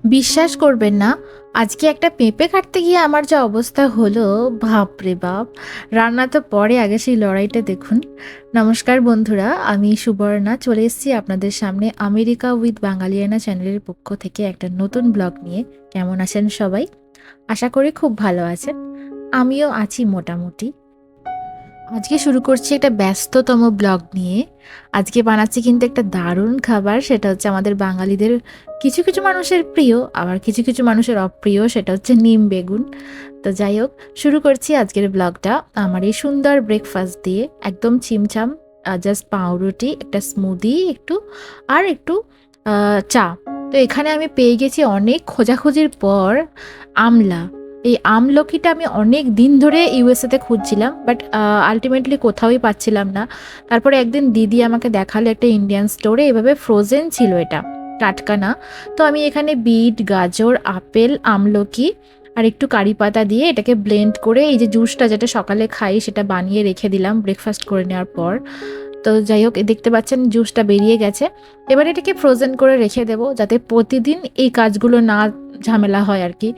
বিশ্বাস করবেন না, আজকে একটা পেঁপে কাটতে গিয়ে আমার যা অবস্থা হলো, বাপরে বাপ! রান্না তো পরে, আগে সেই লড়াইটা দেখুন। নমস্কার বন্ধুরা, আমি সুবর্ণা চলে এসেছি আপনাদের সামনে আমেরিকা উইথ বাঙালিয়ানা চ্যানেলের পক্ষ থেকে একটা নতুন ব্লগ নিয়ে। কেমন আছেন সবাই? আশা করি খুব ভালো আছেন। আমিও আছি মোটামুটি। আজকে শুরু করছি একটা ব্যস্ততম ব্লগ নিয়ে। আজকে বানাচ্ছি কিন্তু একটা দারুণ খাবার, সেটা হচ্ছে আমাদের বাঙালিদের কিছু কিছু মানুষের প্রিয়, আবার কিছু কিছু মানুষের অপ্রিয়, সেটা হচ্ছে নিম বেগুন। তো যাই হোক, শুরু করছি আজকের ব্লগটা আমার এই সুন্দর ব্রেকফাস্ট দিয়ে, একদম ছিমছাম। জাস্ট পাউরুটি, একটা স্মুদি একটু, আর একটু চা। তো এখানে আমি পেয়ে গেছি অনেক খোঁজাখুঁজির পর আমলা। এই আমলকিটা আমি অনেক দিন ধরে ইউএসএতে খুঁজছিলাম, বাট আলটিমেটলি কোথাওই পাচ্ছিলাম না। তারপরে একদিন দিদি আমাকে দেখালো একটা ইন্ডিয়ান স্টোরে, এভাবে ফ্রোজেন ছিল এটা, টাটকা না। তো আমি এখানে বিট, গাজর, আপেল, আমলকি আর একটু কারি পাতা দিয়ে এটাকে ব্লেন্ড করে, এই যে জুসটা যেটা সকালে খাই সেটা বানিয়ে রেখে দিলাম ব্রেকফাস্ট করে নেওয়ার পর। তো যাই হোক, দেখতে পাচ্ছেন জুসটা বেরিয়ে গেছে। এবার এটাকে ফ্রোজেন করে রেখে দেবো, যাতে প্রতিদিন এই কাজগুলো না ঝামেলা হয় আর কি,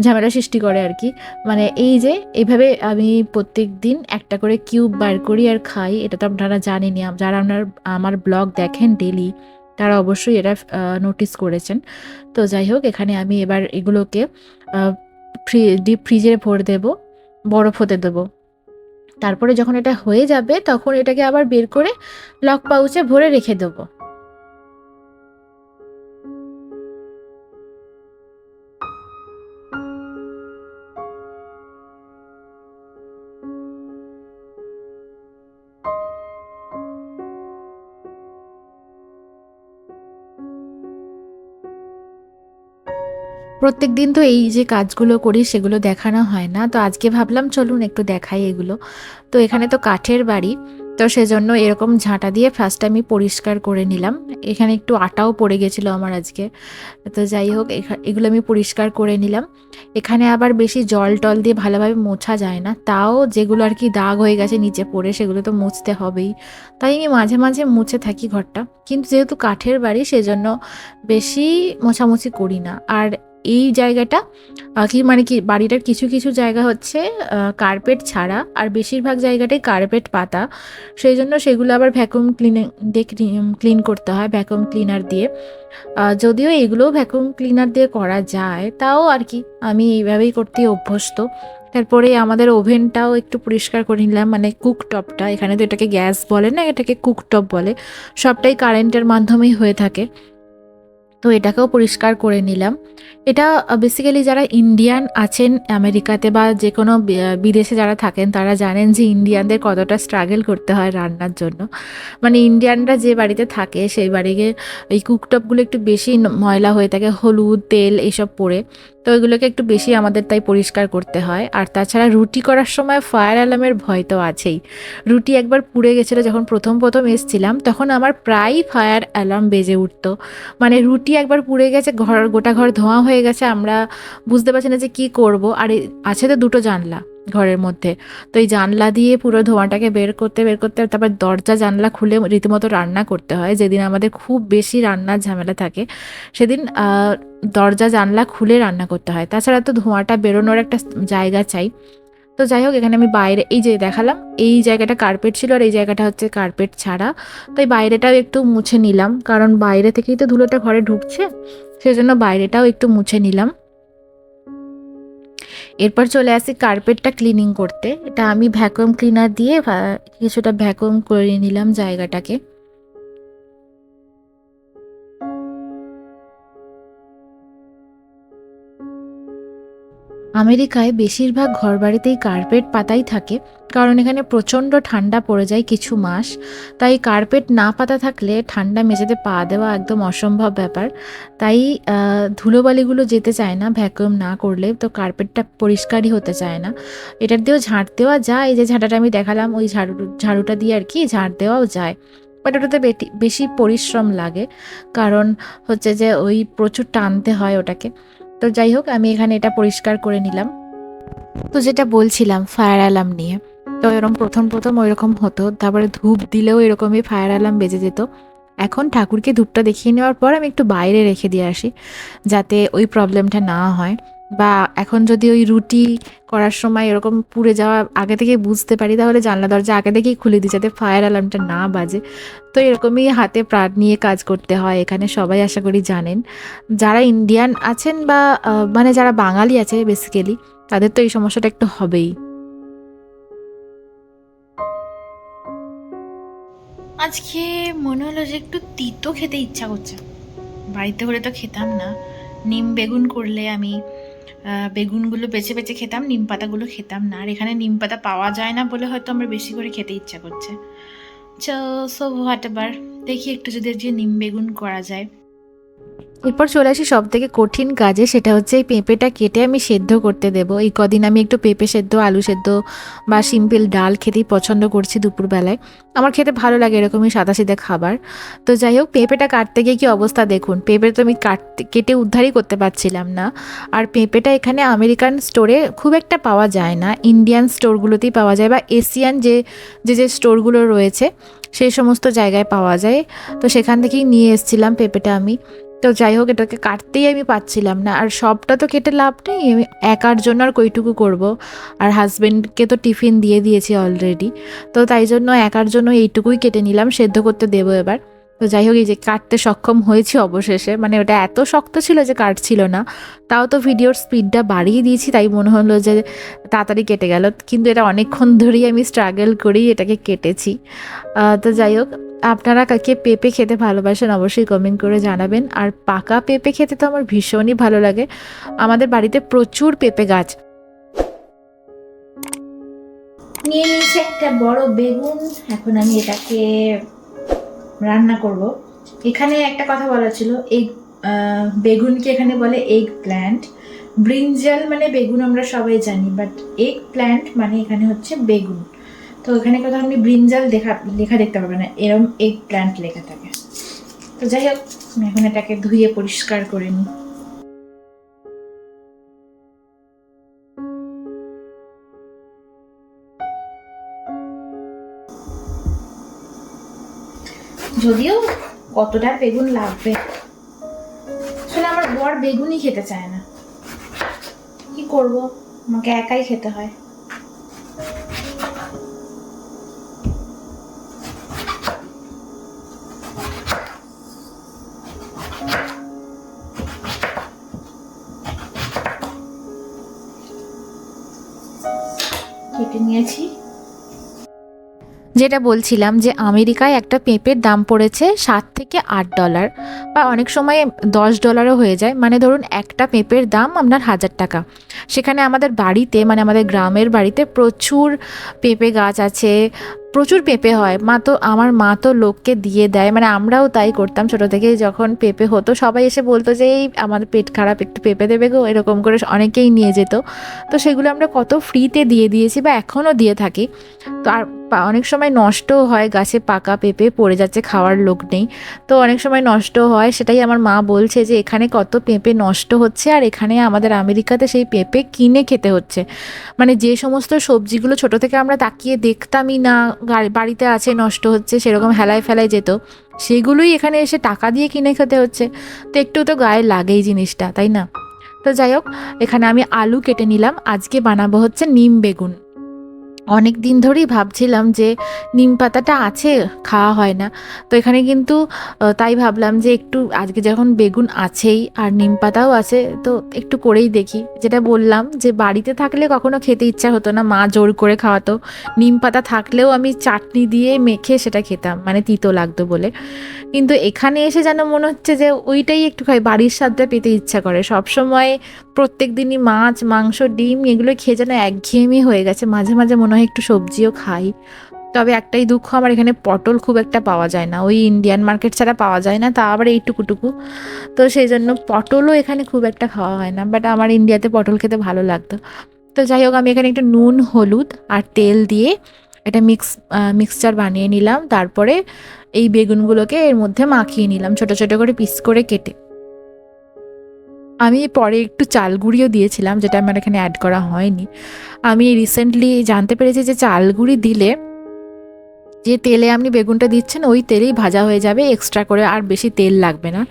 ঝামেলা সৃষ্টি করে আর কি। মানে এই যে এইভাবে আমি প্রত্যেক দিন একটা করে কিউব বার করি আর খাই। এটা তো আপনারা জানেনই, যারা আমার ব্লগ দেখেন ডেলি তারা অবশ্যই এটা নোটিস করেছেন। তো যাই হোক, এখানে আমি এবার এগুলোকে ডিপ ফ্রিজে ভরে দেবো, বরফ হতে দেবো। তারপরে যখন এটা হয়ে যাবে তখন এটাকে আবার বের করে লক পাউচে ভরে রেখে দেবো। প্রত্যেক দিন তো এই যে কাজগুলো করি সেগুলো দেখানো হয় না, তো আজকে ভাবলাম চলুন একটু দেখাই এগুলো। তো এখানে তো কাঠের বাড়ি, তো সেজন্য এরকম ঝাঁটা দিয়ে ফার্স্ট আমি পরিষ্কার করে নিলাম। এখানে একটু আটাও পড়ে গেছিলো আমার আজকে। তো যাই হোক, এগুলো আমি পরিষ্কার করে নিলাম। এখানে আবার বেশি জল টল দিয়ে ভালোভাবে মোছা যায় না, তাও যেগুলো আর কি দাগ হয়ে গেছে নিচে পড়ে সেগুলো তো মুছতে হবেই। তাই আমি মাঝে মাঝে মুছে থাকি ঘরটা, কিন্তু যেহেতু কাঠের বাড়ি সেজন্য বেশি মোছামুছি করি না। আর এই জায়গাটা কি বাড়িটার কিছু কিছু জায়গা হচ্ছে কার্পেট ছাড়া, আর বেশিরভাগ জায়গাটাই কার্পেট পাতা। সেই জন্য সেগুলো আবার ভ্যাকুয়াম দিয়ে ক্লিন করতে হয়, ভ্যাকুয়াম ক্লিনার দিয়ে। যদিও এগুলোও ভ্যাকুয়াম ক্লিনার দিয়ে করা যায়, তাও আর কি আমি এইভাবেই করতে অভ্যস্ত। তারপরে আমাদের ওভেনটাও একটু পরিষ্কার করে নিলাম, মানে কুকটপটা, এখানে তো এটাকে গ্যাস বলে না, এটাকে কুকটপ বলে। সবটাই কারেন্টের মাধ্যমেই হয়ে থাকে, তো এটাকেও পরিষ্কার করে নিলাম। এটা বেসিক্যালি যারা ইন্ডিয়ান আছেন আমেরিকাতে বা যে কোনো বিদেশে যারা থাকেন তারা জানেন যে ইন্ডিয়ানদের কতটা স্ট্রাগল করতে হয় রান্নার জন্য। মানে ইন্ডিয়ানরা যে বাড়িতে থাকে সেই বাড়িতে এই কুকটপগুলো একটু বেশি ময়লা হয়ে থাকে, হলুদ তেল এইসব পড়ে। তো ওইগুলোকে একটু বেশি আমাদের তাই পরিষ্কার করতে হয়। আর তাছাড়া রুটি করার সময় ফায়ার অ্যালার্মের ভয় তো আছেই। রুটি একবার পুড়ে গেছিলো যখন প্রথম প্রথম এসছিলাম, তখন আমার প্রায়ই ফায়ার অ্যালার্ম বেজে উঠতো। মানে রুটি একবার পুড়ে গেছে, গোটা ঘর ধোঁয়া হয়ে গেছে, আমরা বুঝতে পারছি না যে কী করবো। আর আছে তো দুটো জানলা ঘরের মধ্যে, তো এই জানলা দিয়ে পুরো ধোঁয়াটাকে বের করতে তারপর দরজা জানলা খুলে রীতিমতো রান্না করতে হয়। যেদিন আমাদের খুব বেশি রান্নার ঝামেলা থাকে সেদিন দরজা জানলা খুলে রান্না করতে হয়, তাছাড়া তো ধোঁয়াটা বেরোনোর একটা জায়গা চাই। তো যাই হোক, এখানে আমি বাইরে এই যে দেখালাম এই জায়গাটা কার্পেট ছিল আর এই জায়গাটা হচ্ছে কার্পেট ছাড়া। তো এই বাইরেটাও একটু মুছে নিলাম, কারণ বাইরে থেকেই তো ধুলোটা ঘরে ঢুকছে, সেজন্য বাইরেটাও একটু মুছে নিলাম। এরপর চলে আসি কার্পেটটা ক্লিনিং করতে। এটা আমি ভ্যাকুয়াম ক্লিনার দিয়ে কিছুটা ভ্যাকুয়াম করে নিলাম জায়গাটাকে। আমেরিকায় বেশিরভাগ ঘরবাড়িতেই কার্পেট পাতাই থাকে, কারণ এখানে প্রচণ্ড ঠান্ডা পড়ে যায় কিছু মাস। তাই কার্পেট না পাতা থাকলে ঠান্ডা মেঝেতে পা দেওয়া একদম অসম্ভব ব্যাপার। তাই ধুলোবালিগুলো যেতে চায় না ভ্যাকুয়াম না করলে, তো কার্পেটটা পরিষ্কারই হতে চায় না। এটার দিয়েও ঝাঁট দেওয়া যায়, এই যে ঝাঁটাটা আমি দেখালাম ওই ঝাড়ুটা দিয়ে আর কি ঝাঁট দেওয়াও যায়, বাট ওটাতে বেশি পরিশ্রম লাগে, কারণ হচ্ছে যে ওই প্রচুর টানতে হয় ওটাকে। তো যাই হোক, আমি এখানে এটা পরিষ্কার করে নিলাম। তো যেটা বলছিলাম ফায়ার অ্যালার্ম নিয়ে, তো এরকম প্রথম প্রথম ওইরকম হতো, তারপরে ধূপ দিলেও এরকমই ফায়ার অ্যালার্ম বেজে যেত। এখন ঠাকুরকে ধূপটা দেখিয়ে নেওয়ার পর আমি একটু বাইরে রেখে দিয়ে আসি, যাতে ওই প্রবলেমটা না হয়। বা এখন যদি ওই রুটি করার সময় এরকম পুড়ে যাওয়া আগে থেকে বুঝতে পারি, তাহলে জানলা দরজা আগে থেকেই খুলে দিই যাতে ফায়ার অ্যালার্মটা না বাজে। তো এরকমই হাতে প্রাণ নিয়ে কাজ করতে হয় এখানে, সবাই আশা করি জানেন। যারা ইন্ডিয়ান আছেন বা মানে যারা বাঙালি আছে বেসিক্যালি, তাদের তো এই সমস্যাটা একটু হবেই। আজকে মনে হলো যে একটু তিতো খেতে ইচ্ছা করছে। বাড়িতে হলে তো খেতাম না, নিম বেগুন করলে আমি বেগুনগুলো বেছে বেছে খেতাম, নিম পাতাগুলো খেতাম না। আর এখানে নিম পাতা পাওয়া যায় না বলে হয়তো আমার বেশি করে খেতে ইচ্ছা করছে। সো হোয়াট এভার, দেখি একটু যদি আজকে নিম বেগুন করা যায়। এরপর চলে আসি সব থেকে কঠিন কাজে, সেটা হচ্ছে এই পেঁপেটা কেটে আমি সেদ্ধ করতে দেব। এই কদিন আমি একটু পেঁপে সেদ্ধ, আলু সেদ্ধ বা সিম্পল ডাল খেতেই পছন্দ করছি দুপুরবেলায়। আমার খেতে ভালো লাগে এরকমই সাদা সিধা খাবার। তো যাই হোক, পেঁপেটা কাটতে গিয়ে কী অবস্থা দেখুন, পেঁপে তো আমি কেটে উদ্ধারই করতে পারছিলাম না। আর পেঁপেটা এখানে আমেরিকান স্টোরে খুব একটা পাওয়া যায় না, ইন্ডিয়ান স্টোরগুলোতেই পাওয়া যায় বা এশিয়ান যে যে স্টোরগুলো রয়েছে সেই সমস্ত জায়গায় পাওয়া যায়। তো সেখান থেকেই নিয়ে এসেছিলাম পেঁপেটা আমি। তো যাই হোক, এটাকে কাটতেই আমি পাচ্ছিলাম না। আর সবটা তো কেটে লাভ নেই, আমি একার জন্য আর কইটুকু করব। আর হাজব্যান্ডকে তো টিফিন দিয়ে দিয়েছি অলরেডি, তো তাই জন্য একার জন্য এইটুকুই কেটে নিলাম, সেদ্ধ করতে দেবো এবার। তো যাই হোক, এই যে কাটতে সক্ষম হয়েছি অবশেষে, মানে ওটা এত শক্ত ছিল যে কাটছিল না। তাও তো ভিডিওর স্পিডটা বাড়িয়ে দিয়েছি, তাই মনে হলো যে তাড়াতাড়ি কেটে গেল, কিন্তু এটা অনেকক্ষণ ধরেই আমি স্ট্রাগল করেই এটাকে কেটেছি। তো যাই হোক, আপনারা কাকে পেঁপে খেতে ভালোবাসেন অবশ্যই কমেন্ট করে জানাবেন। আর পাকা পেঁপে খেতে তো আমার ভীষণই ভালো লাগে, আমাদের বাড়িতে প্রচুর পেঁপে গাছ। নিয়ে নিয়েছি একটা বড় বেগুন, এখন আমি এটাকে রান্না করব। এখানে একটা কথা বলা ছিল, এই বেগুনকে এখানে বলে এগ প্ল্যান্ট। ব্রিঞ্জাল মানে বেগুন আমরা সবাই জানি, বাট এগ প্ল্যান্ট মানে এখানে হচ্ছে বেগুন। তো এখানে কথা আপনি ব্রিঞ্জাল লেখা দেখতে পাবেন না, এরম এগ প্ল্যান্ট লেখা থাকে। তো যাই হোক, আমি এখন এটাকে ধুয়ে পরিষ্কার করে নিই। যদিও কতটা বেগুন লাগবে, আসলে আমার বর বেগুনই খেতে চায় না, কি করব, আমাকে একাই খেতে হয়। কেটে নিয়েছি। যেটা বলছিলাম যে আমেরিকায় একটা পেঁপের দাম পড়েছে $7 থেকে $8, বা অনেক সময় $10ও হয়ে যায়। মানে ধরুন একটা পেঁপের দাম আপনার 1000 টাকা। সেখানে আমাদের বাড়িতে, মানে আমাদের গ্রামের বাড়িতে প্রচুর পেঁপে গাছ আছে, প্রচুর পেঁপে হয়। আমার মা তো লোককে দিয়ে দেয়, মানে আমরাও তাই করতাম ছোটো থেকে। যখন পেঁপে হতো সবাই এসে বলতো যে এই আমাদের পেট খারাপ, একটু পেঁপে দেবে গো, এরকম করে অনেকেই নিয়ে যেত। তো সেগুলো আমরা কত ফ্রিতে দিয়ে দিয়েছি বা এখনও দিয়ে থাকি। তো আর অনেক সময় নষ্টও হয়, গাছে পাকা পেঁপে পড়ে যাচ্ছে, খাওয়ার লোক নেই, তো অনেক সময় নষ্ট হয়। সেটাই আমার মা বলছে যে এখানে কত পেঁপে নষ্ট হচ্ছে, আর এখানে আমাদের আমেরিকাতে সেই পেঁপে কিনে খেতে হচ্ছে। মানে যে সমস্ত সবজিগুলো ছোট থেকে আমরা তাকিয়ে দেখতামই না, বাড়িতে আছে নষ্ট হচ্ছে, সেরকম হেলায় ফেলায় যেত, সেগুলোই এখানে এসে টাকা দিয়ে কিনে খেতে হচ্ছে। তো একটু তো গায়ে লাগেই জিনিসটা, তাই না? তো যাই হোক, এখানে আমি আলু কেটে নিলাম, আজকে বানাবো হচ্ছে নিম বেগুন। অনেক দিন ধরেই ভাবছিলাম যে নিম পাতাটা আছে, খাওয়া হয় না। তো এখানে কিন্তু তাই ভাবলাম যে একটু আজকে যখন বেগুন আছেই আর নিম পাতাও আছে, তো একটু করেই দেখি। যেটা বললাম যে বাড়িতে থাকলে কখনো খেতে ইচ্ছা হতো না, মা জোর করে খাওয়াতো। নিম পাতা থাকলেও আমি চাটনি দিয়ে মেখে সেটা খেতাম, মানে তিতো লাগতো বলে। কিন্তু এখানে এসে যেন মনে হচ্ছে যে ওইটাই একটু খাই, বাড়ির স্বাদটা পেতে ইচ্ছা করে। সবসময় প্রত্যেক দিনই মাছ, মাংস, ডিম এগুলো খেয়ে যেন একঘেয়েমি হয়ে গেছে। মাঝে মাঝে মনে হয় একটু সবজিও খাই। তবে একটাই দুঃখ, আমার এখানে পটল খুব একটা পাওয়া যায় না, ওই ইন্ডিয়ান মার্কেট ছাড়া পাওয়া যায় না, তা আবার এইটুকুটুকু। তো সেই জন্য পটলও এখানে খুব একটা খাওয়া হয় না, বাট আমার ইন্ডিয়াতে পটল খেতে ভালো লাগতো। তো যাই হোক, আমি এখানে একটু নুন, হলুদ আর তেল দিয়ে এটা মিক্সচার বানিয়ে নিলাম। তারপরে এই বেগুনগুলোকে এর মধ্যে মাখিয়ে নিলাম, ছোট ছোট করে পিস করে কেটে। আমি পরে একটু চাল গুঁড়িও দিয়েছিলাম, যেটা আমার এখানে অ্যাড করা হয়নি। আমি রিসেন্টলি জানতে পেরেছি যে চাল গুঁড়ি দিলে যে তেলে আপনি বেগুনটা দিচ্ছেন ওই তেলেই ভাজা হয়ে যাবে, এক্সট্রা করে আর বেশি তেল লাগবে না।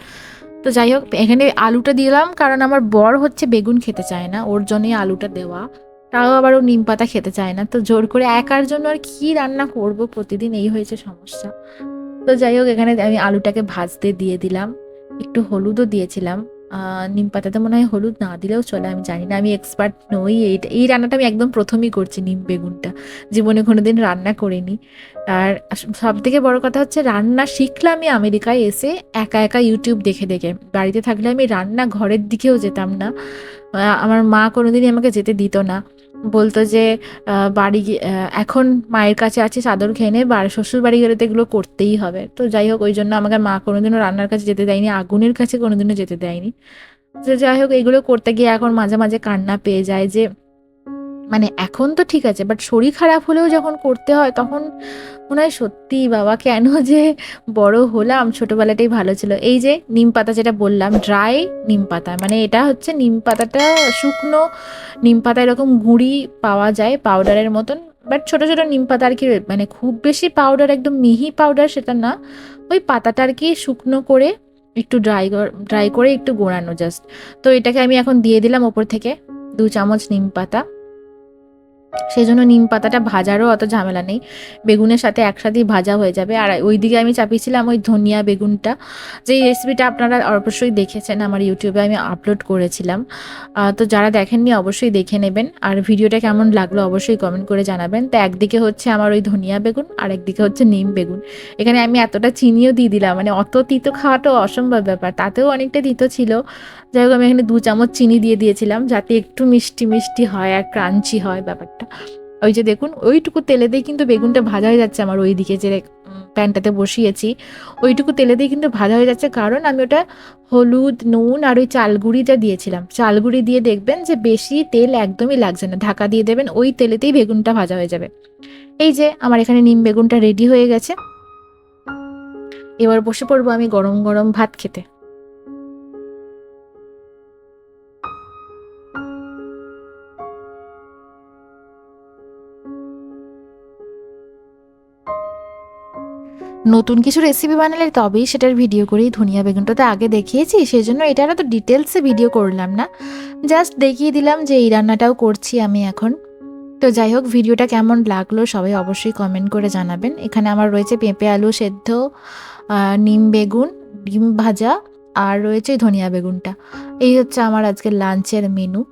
তো যাই হোক, এখানে আলুটা দিলাম কারণ আমার বর হচ্ছে বেগুন খেতে চায় না, ওর জন্যই আলুটা দেওয়া। তাও আবার ও নিম পাতা খেতে চায় না, তো জোর করে একার জন্য আর কি রান্না করব প্রতিদিন, এই হয়েছে সমস্যা। তো যাই হোক, এখানে আমি আলুটাকে ভাজতে দিয়ে দিলাম, একটু হলুদও দিয়েছিলাম। নিম পাতাতে মনে হয় হলুদ না দিলেও চলে, আমি জানি না, আমি এক্সপার্ট নই। এই রান্নাটা আমি একদম প্রথমই করছি, নিম বেগুনটা জীবনে কোনোদিন রান্না করিনি। আর সব থেকে বড় কথা হচ্ছে, রান্না শিখলাম আমি আমেরিকায় এসে একা একা ইউটিউব দেখে দেখে। বাড়িতে থাকলে আমি রান্না ঘরের দিকেও যেতাম না। আমার মা কোনোদিনই আমাকে যেতে দিত না, বলতো যে এখন মায়ের কাছে আছে, চাদর খেয়ে নে, শ্বশুর বাড়ি গেলে তো এগুলো করতেই হবে। তো যাই হোক, ওই জন্য আমাকে মা কোনোদিনও রান্নার কাছে যেতে দেয়নি, আগুনের কাছে কোনোদিনও যেতে দেয়নি। তো যাই হোক, এগুলো করতে গিয়ে এখন মাঝে মাঝে কান্না পেয়ে যায় যে, মানে এখন তো ঠিক আছে, বাট শরীর খারাপ হলেও যখন করতে হয় তখন মনে হয় সত্যি বাবা কেন যে বড় হলাম, ছোটবেলাটাই ভালো ছিল। এই যে নিম পাতা যেটা বললাম, ড্রাই নিম পাতা, মানে এটা হচ্ছে নিম পাতাটা শুকনো নিম পাতা, এরকম গুঁড়ি পাওয়া যায় পাউডারের মতন, বাট ছোট ছোট নিম পাতা আর কি, মানে খুব বেশি পাউডার একদম মিহি পাউডার সেটা না, ওই পাতাটা আর কি শুকনো করে একটু ড্রাই করে একটু গোড়ানো জাস্ট। তো এটাকে আমি এখন দিয়ে দিলাম ওপর থেকে 2 চামচ নিম পাতা। সেই জন্য নিম পাতাটা ভাজারও অত ঝামেলা নেই, বেগুনের সাথে একসাথেই ভাজা হয়ে যাবে। আর ওইদিকে আমি চাপিয়েছিলাম ওই ধনিয়া বেগুনটা, যেই রেসিপিটা আপনারা অবশ্যই দেখেছেন, আমার ইউটিউবে আমি আপলোড করেছিলাম। তো যারা দেখেননি অবশ্যই দেখে নেবেন, আর ভিডিওটা কেমন লাগলো অবশ্যই কমেন্ট করে জানাবেন। তো একদিকে হচ্ছে আমার ওই ধনিয়া বেগুন, আর একদিকে হচ্ছে নিম বেগুন। এখানে আমি এতটা চিনিও দিয়ে দিলাম, মানে অত তিতো খাওয়াটাও অসম্ভব ব্যাপার, তাতেও অনেকটা তিতো ছিল। যাই হোক, আমি এখানে 2 চামচ চিনি দিয়ে দিয়েছিলাম যাতে একটু মিষ্টি মিষ্টি হয় আর ক্রাঞ্চি হয় ব্যাপারটা। ওই যে দেখুন, ওইটুকু তেলে দিয়ে কিন্তু বেগুনটা ভাজা হয়ে যাচ্ছে আমার, ওই দিকে যে প্যানটাতে বসিয়েছি ওইটুকু তেলে দিয়ে কিন্তু ভাজা হয়ে যাচ্ছে, কারণ আমি ওটা হলুদ, নুন আর ওই চালগুঁড়িটা দিয়েছিলাম। চালগুঁড়ি দিয়ে দেখবেন যে বেশি তেল একদমই লাগছে না, ঢাকা দিয়ে দেবেন, ওই তেলেতেই বেগুনটা ভাজা হয়ে যাবে। এই যে আমার এখানে নিম বেগুনটা রেডি হয়ে গেছে, এবার বসে পড়বো আমি গরম গরম ভাত খেতে। নতুন কিছু রেসিপি বানালে তবেই সেটার ভিডিও করি, ধনিয়া বেগুনটা তো আগে দেখিয়েছি, সেই জন্য এটার তো ডিটেলসে ভিডিও করলাম না, জাস্ট দেখিয়ে দিলাম যে এই রান্নাটাও করছি আমি এখন। তো যাই হোক, ভিডিওটা কেমন লাগলো সবাই অবশ্যই কমেন্ট করে জানাবেন। এখানে আমার রয়েছে পেঁপে আলু সেদ্ধ, নিম বেগুন, ডিম ভাজা, আর রয়েছে ধনিয়া বেগুনটা। এই হচ্ছে আমার আজকের লাঞ্চের মেনু।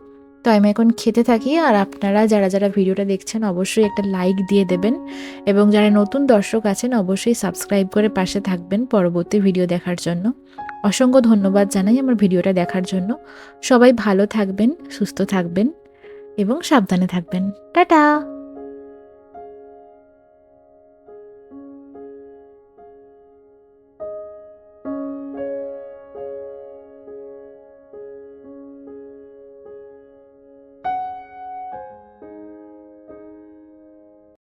তো আমি এখন খেতে থাকি, আর আপনারা যারা যারা ভিডিওটা দেখছেন অবশ্যই একটা লাইক দিয়ে দেবেন, এবং যারা নতুন দর্শক আছেন অবশ্যই সাবস্ক্রাইব করে পাশে থাকবেন পরবর্তী ভিডিও দেখার জন্য। অসংখ্য ধন্যবাদ জানাই আমার ভিডিওটা দেখার জন্য। সবাই ভালো থাকবেন, সুস্থ থাকবেন এবং সাবধানে থাকবেন। টাটা।